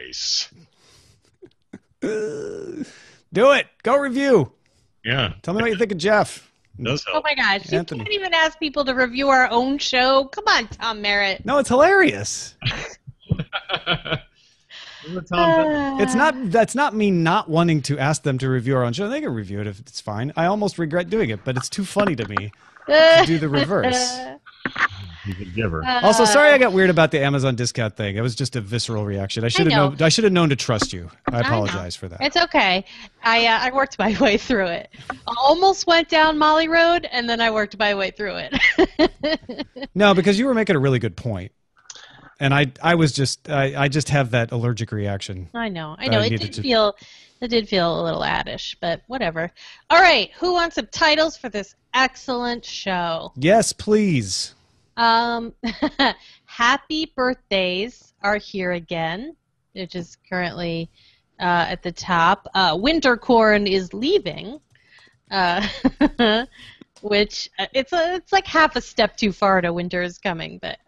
Nice. Do it. Go review. Yeah. Tell me what you think of Jeff. It does Oh help. my gosh, Anthony. you can't even ask people to review our own show. Come on, Tom Merritt. No, it's hilarious. It's not. That's not me not wanting to ask them to review our own show. They can review it if it's fine. I almost regret doing it, but it's too funny to me to do the reverse. He's a giver. Also, sorry I got weird about the Amazon discount thing. It was just a visceral reaction. I should have know. known. I should have known to trust you. I know. apologize for that. It's okay. I worked my way through it. I almost went down Molly Road, and then I worked my way through it. No, because you were making a really good point, and I just have that allergic reaction. I know. I It needed did feel a little addish, but whatever. All right, who wants some titles for this excellent show? Yes, please. Happy birthdays are here again, which is currently at the top. Wintercorn is leaving, which it's like half a step too far to winter is coming. But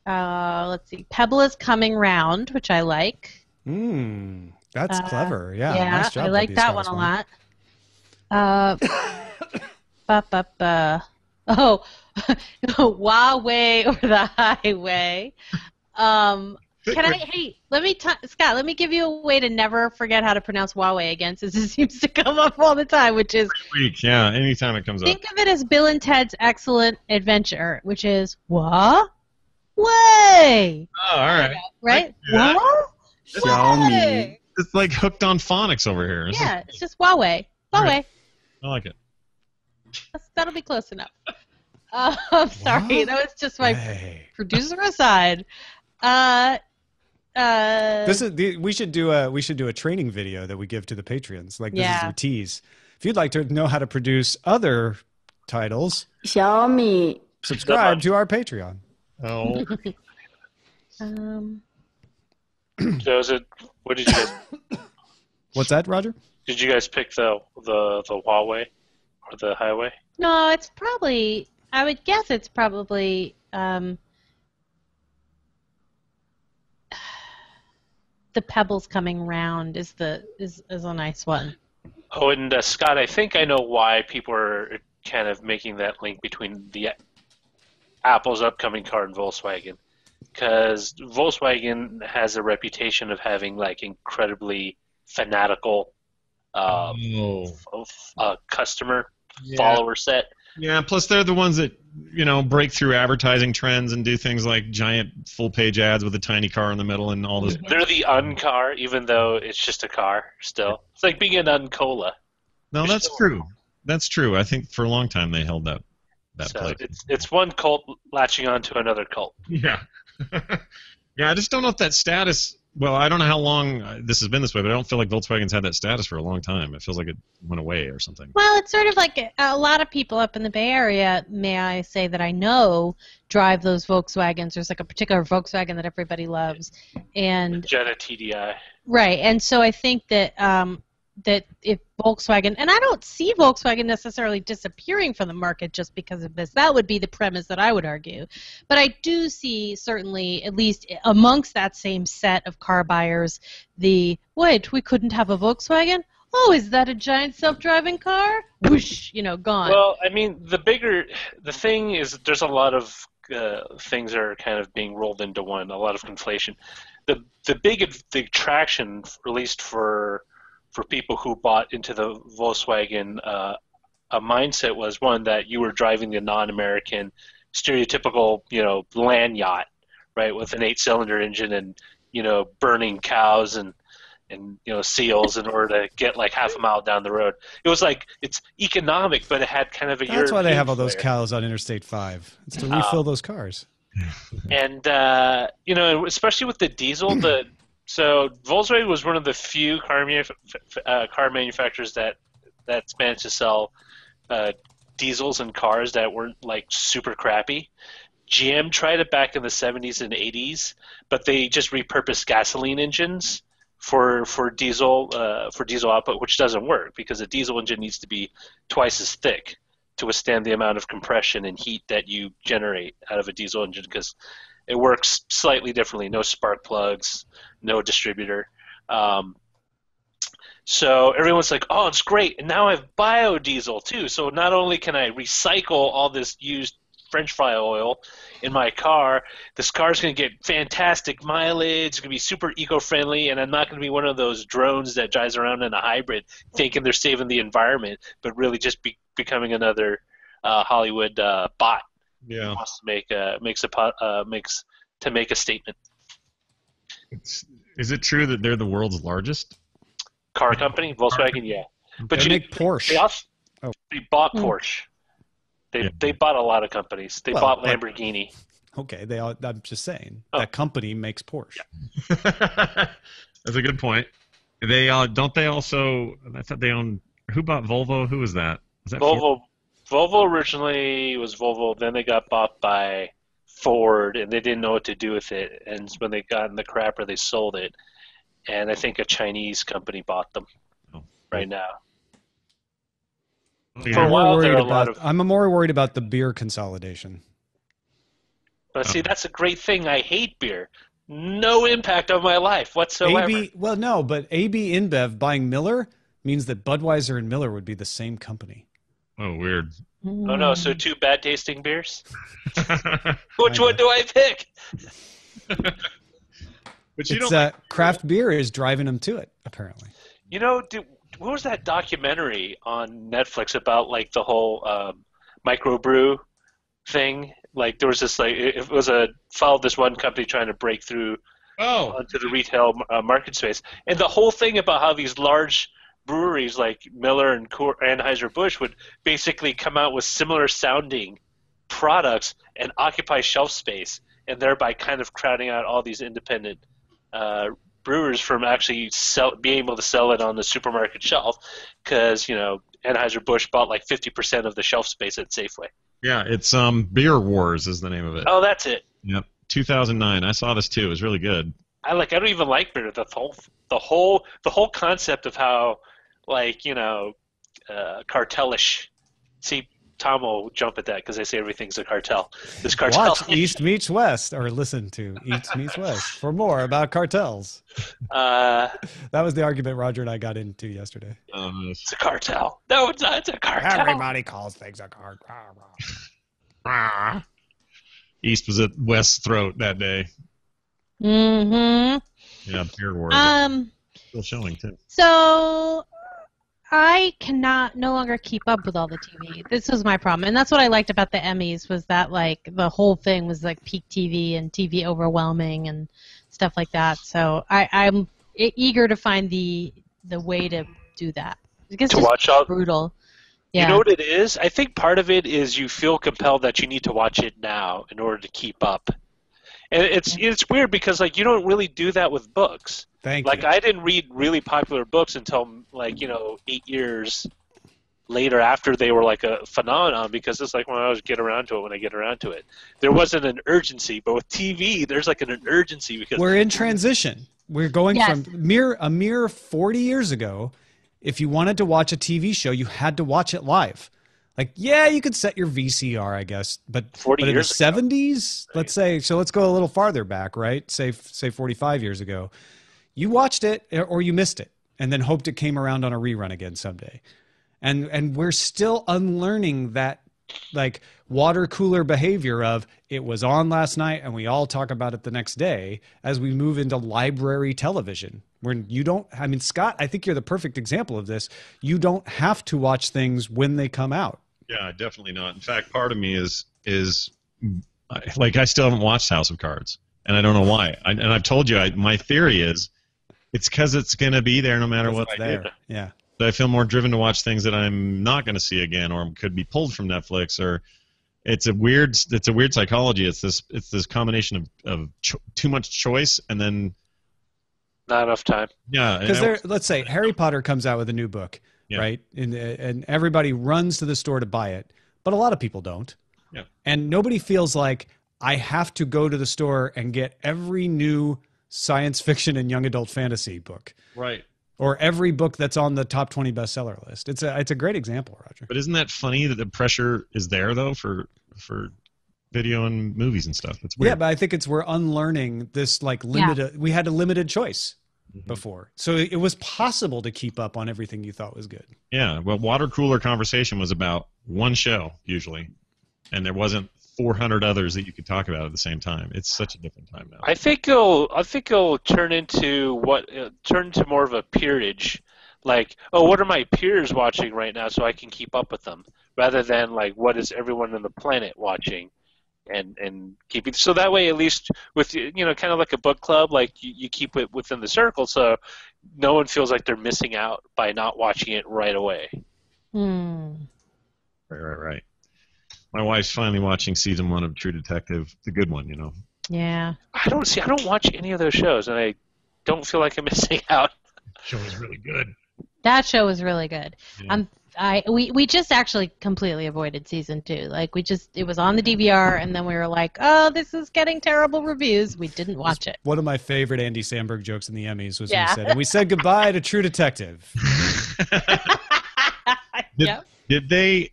let's see, Pebble is coming round, which I like. That's clever. Yeah, Yeah, nice job, I like W. that Scott one as a lot. Oh, Huawei or the highway. Scott, let me give you a way to never forget how to pronounce Huawei again, since it seems to come up all the time, which is Every week, yeah, anytime it comes up. think of it as Bill and Ted's Excellent Adventure, which is Huawei. Way. Oh, all right. Right? Yeah. Huawei. It's like hooked on phonics over here. Yeah, it's just Huawei. Huawei. Right. I like it. That'll be close enough. I'm sorry. What? That was just my Hey. producer aside. We should do a training video that we give to the Patreons. Like, this is your tease. If you'd like to know how to produce other titles, Xiaomi subscribe to our Patreon. Oh, So is it? What did you guys? What's that, Roger? Did you guys pick the Huawei or the highway? No, it's probably. I would guess it's probably the Pebbles coming round is a nice one. Oh, and Scott, I think I know why people are kind of making that link between the Apple's upcoming car and Volkswagen, because Volkswagen has a reputation of having like incredibly fanatical customer follower set. yeah. Plus, they're the ones that break through advertising trends and do things like giant full-page ads with a tiny car in the middle and all this. They're the uncar, even though it's just a car. Still, it's like being an uncola. No, that's true. That's true. I think for a long time they held that So place. it's one cult latching on to another cult. Yeah. Yeah, I just don't know if that status. Well, I don't know how long this has been this way, but I don't feel like Volkswagen's had that status for a long time. It feels like it went away or something. Well, it's sort of like a lot of people up in the Bay Area, may I say, that I know drive those Volkswagens. There's like a particular Volkswagen that everybody loves, and Jetta TDI. right. And so I think that that if Volkswagen, and I don't see Volkswagen necessarily disappearing from the market just because of this. That would be the premise that I would argue. But I do see, certainly, at least amongst that same set of car buyers, wait, we couldn't have a Volkswagen? Oh, is that a giant self-driving car? Whoosh, gone. Well, I mean, the thing is, there's a lot of things that are kind of being rolled into one, a lot of conflation. The big attraction, at least for people who bought into the Volkswagen a mindset, was one that you were driving the non-American stereotypical, land yacht, right, with an 8-cylinder engine and, burning cows and seals in order to get like half a mile down the road. It was like, it's economic, but it had kind of a That's why they have all those flair. cows on Interstate 5. It's to refill those cars. And especially with the diesel, so Volkswagen was one of the few car manufacturers that managed to sell diesels and cars that weren't like super crappy. GM tried it back in the 70s and 80s, but they just repurposed gasoline engines for diesel output, which doesn't work because a diesel engine needs to be twice as thick to withstand the amount of compression and heat that you generate out of a diesel engine, because It works slightly differently. No spark plugs, no distributor. So everyone's like, oh, it's great. And now I have biodiesel too. So not only can I recycle all this used French fry oil in my car, this car's going to get fantastic mileage. It's going to be super eco-friendly, and I'm not going to be one of those drones that drives around in a hybrid thinking they're saving the environment, but really just becoming another Hollywood bot. Yeah. Who wants to make a statement. Is it true that they're the world's largest Car company, Volkswagen, yeah. But They make Porsche. They bought Porsche. They bought a lot of companies. They bought Lamborghini. Okay, I'm just saying that company makes Porsche. That's a good point. They don't they also? I thought they own. Who bought Volvo? Who was that? Was that Volvo. Ford? Volvo originally was Volvo. Then they got bought by Ford, and they didn't know what to do with it. And when they got in the crapper, they sold it. And I think a Chinese company bought them right now. Yeah. For a while, there are a lot of. I'm more worried about the beer consolidation. But see, that's a great thing. I hate beer. No impact on my life whatsoever. But AB InBev buying Miller means that Budweiser and Miller would be the same company. Oh, weird. Oh no! So two bad tasting beers. Which one do I pick? But you it's craft beer is driving them to it, apparently. You know, what was that documentary on Netflix about like the whole microbrew thing? Like there was this followed this one company trying to break through onto the retail market space, and the whole thing about how these large breweries like Miller and Anheuser-Busch would basically come out with similar sounding products and occupy shelf space, and thereby kind of crowding out all these independent brewers from actually being able to sell it on the supermarket shelf, because Anheuser-Busch bought like 50% of the shelf space at Safeway. Yeah, it's Beer Wars is the name of it. Oh, that's it. Yep, 2009. I saw this too. It was really good. I don't even like beer. The whole concept of how cartelish. See, Tom will jump at that because they say everything's a cartel. This cartel. Watch East Meets West, or listen to East Meets West for more about cartels. That was the argument Roger and I got into yesterday. It's a cartel. No, it's not. It's a cartel. Everybody calls things a cartel. East was at West's throat that day. Mm-hmm. Yeah, Beer Wars. Still showing too. So I cannot no longer keep up with all the TV. This was my problem, and that's what I liked about the Emmys, was that like the whole thing was like peak TV and TV overwhelming and stuff like that. So I'm eager to find the way to do that. It's watch all brutal. Yeah. You know what it is? I think part of it is you feel compelled that you need to watch it now in order to keep up. And it's weird because you don't really do that with books. Thank you. I didn't read really popular books until 8 years later after they were like a phenomenon, because it's like, well, I'll just get around to it when I get around to it. There wasn't an urgency, but with TV, there's like an urgency because we're in transition. We're going from a mere 40 years ago. If you wanted to watch a TV show, you had to watch it live. You could set your VCR, I guess, but in the 70s, let's say, so let's go a little farther back, right? Say 45 years ago. You watched it or you missed it and then hoped it came around on a rerun again someday. And we're still unlearning that water cooler behavior of it was on last night and we all talk about it the next day as we move into library television. Where you don't, Scott, I think you're the perfect example of this. You don't have to watch things when they come out. Yeah, definitely not. In fact, part of me is I still haven't watched House of Cards, and I don't know why. And I've told you, my theory is it's because it's going to be there no matter what I do. Yeah. But I feel more driven to watch things that I'm not going to see again, or could be pulled from Netflix, or it's a weird psychology. It's this combination of too much choice and then not enough time. Yeah, because let's say Harry Potter comes out with a new book, right? And everybody runs to the store to buy it, but a lot of people don't. Yeah. And nobody feels like I have to go to the store and get every new science fiction and young adult fantasy book. Right. Or every book that's on the top 20 bestseller list. It's a great example, Roger. But isn't that funny that the pressure is there though for video and movies and stuff. It's weird. Yeah, but I think we're unlearning this like limited. We had a limited choice before, so it was possible to keep up on everything you thought was good. Yeah, well, Water Cooler Conversation was about one show usually, and there wasn't 400 others that you could talk about at the same time. It's such a different time now. I think it'll turn into more of a peerage, like, oh, what are my peers watching right now, so I can keep up with them, rather than like, what is everyone on the planet watching, and keep it. So that way, at least with kind of like a book club, like you keep it within the circle, so no one feels like they're missing out by not watching it right away. Right. My wife's finally watching season 1 of True Detective, the good one, Yeah. I don't watch any of those shows, and I don't feel like I'm missing out. The show is really good. That show was really good. Yeah. We just actually completely avoided season 2. Like it was on the DVR, and then we were like, oh, this is getting terrible reviews. We didn't watch it. One of my favorite Andy Samberg jokes in the Emmys was when he said, and we said goodbye to True Detective. Yep. Did they?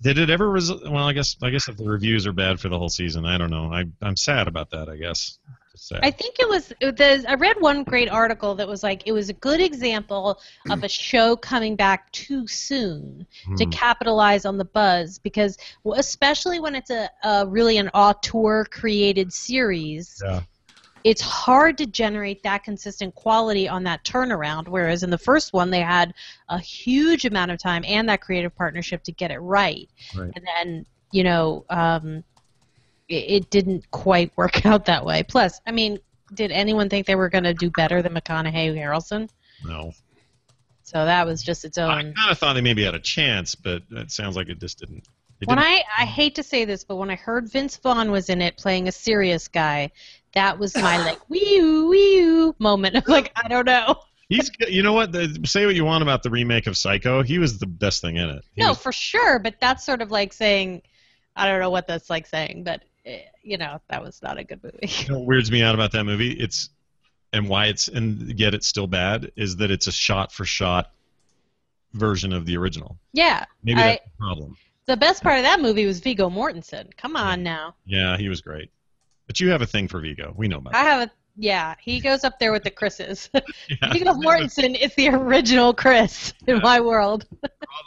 Did it ever well, I guess if the reviews are bad for the whole season, I don't know. I'm sad about that, I guess. I think I read one great article that was like, it was a good example of a show coming back too soon to capitalize on the buzz, because especially when it's a really an auteur created series, it's hard to generate that consistent quality on that turnaround, whereas in the first one they had a huge amount of time and that creative partnership to get it right. And then, it didn't quite work out that way. Plus, I mean, did anyone think they were going to do better than McConaughey Harrelson? No. So that was just its own. I kind of thought they maybe had a chance, but it sounds like it just didn't. I hate to say this, but when I heard Vince Vaughn was in it playing a serious guy, that was my like wee-oo moment. I'm like, I don't know. He's, you know what? Say what you want about the remake of Psycho. He was the best thing in it. For sure, but that's sort of like saying, I don't know what that's like saying, but that was not a good movie. What weirds me out about that movie, and yet it's still bad, is that it's a shot-for-shot version of the original. Yeah. Maybe that's the problem. The best part of that movie was Viggo Mortensen. Come on now. Yeah, he was great. But you have a thing for Viggo. We know about that. He goes up there with the Chris's. Viggo Mortensen is the original Chris in my world.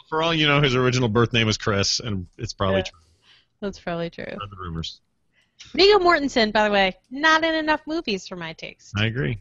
For all you know, his original birth name was Chris, and it's probably true. That's probably true. Heard the rumors. Viggo Mortensen, by the way, not in enough movies for my taste. I agree.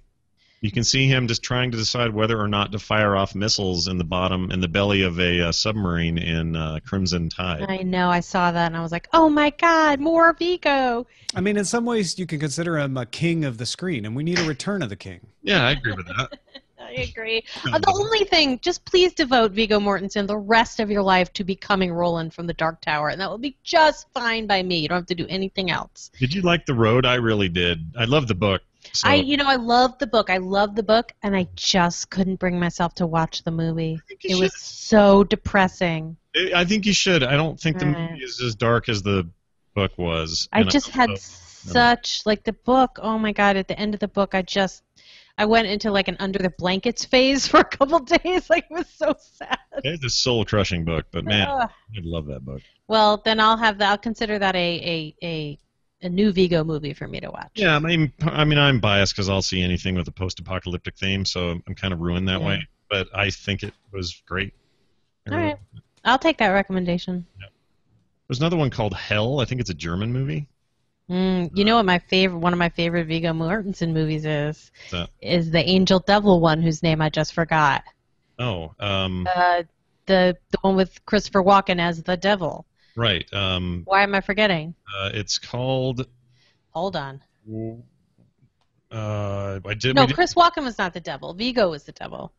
You can see him just trying to decide whether or not to fire off missiles in the belly of a submarine in Crimson Tide. I know, I saw that, and I was like, oh my god, more Viggo! I mean, in some ways, you can consider him a king of the screen, and we need a return of the king. Yeah, I agree with that. I agree. The only thing, just please devote Viggo Mortensen the rest of your life to becoming Roland from the Dark Tower, and that will be just fine by me. You don't have to do anything else. Did you like The Road? I really did. I love the book. So. I love the book. I love the book, and I just couldn't bring myself to watch the movie. It was so depressing. I think you should. I don't think the movie is as dark as the book was. I just had such, like, the book, oh my god, at the end of the book, I went into like an under the blankets phase for a couple days. Like, it was so sad. It's a soul-crushing book, but man, I love that book. Well, then I'll consider that a new Viggo movie for me to watch. Yeah, I mean, I'm biased because I'll see anything with a post-apocalyptic theme, so I'm kind of ruined that way. But I think it was great. All right, I'll take that recommendation. Yeah. There's another one called Hell. I think it's a German movie. You know what one of my favorite Viggo Mortensen movies is? Is the Angel Devil one, whose name I just forgot. Oh, the one with Christopher Walken as the devil. Right. Why am I forgetting? It's called. Hold on. No, Chris Walken was not the devil. Viggo was the devil.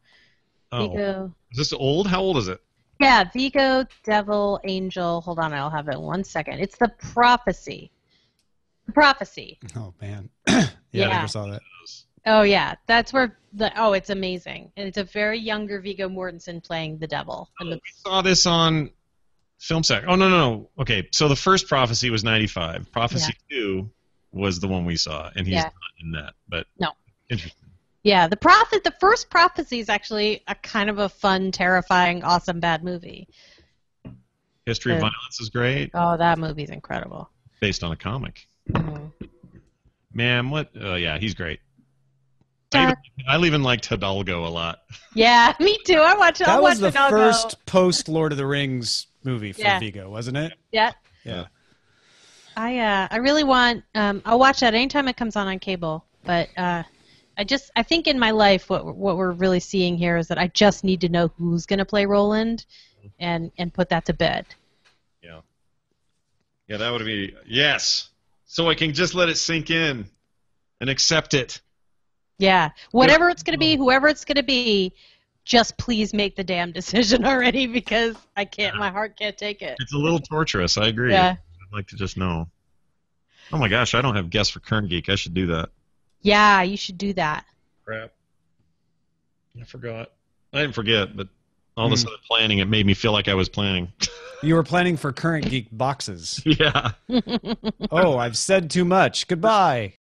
Oh. Viggo. Is this old? How old is it? Yeah, Viggo, Devil, Angel. Hold on, I'll have it in 1 second. It's The Prophecy. Prophecy. Oh man, I never saw that. Oh yeah, that's where it's amazing, and it's a very younger Viggo Mortensen playing the devil. We saw this on FilmSack. Oh no. Okay, so the first Prophecy was '95. Prophecy 2 was the one we saw, and he's not in that. But no, interesting. Yeah, the first Prophecy is actually a kind of a fun, terrifying, awesome bad movie. History of Violence is great. Oh, that movie's incredible. based on a comic. Mhm. Man, what? Oh yeah, he's great. Dark. I even liked Hidalgo a lot. Yeah, me too. I watched. That was the Hidalgo. first post Lord of the Rings movie for Yeah. Vigo, wasn't it? Yeah. Yeah. I really want. I'll watch that anytime it comes on cable. But I think in my life, what we're really seeing here is that I just need to know who's going to play Roland, and put that to bed. Yeah. Yeah, that would be yes. So I can just let it sink in, and accept it. Yeah, whatever it's going to be, whoever it's going to be, just please make the damn decision already because I can't. My heart can't take it. It's a little torturous. I agree. Yeah. I'd like to just know. Oh my gosh, I don't have guests for Current Geek. I should do that. Yeah, you should do that. Crap. I forgot. I didn't forget, but all this other planning, it made me feel like I was planning. You were planning for Current Geek boxes. Yeah. Oh, I've said too much. Goodbye.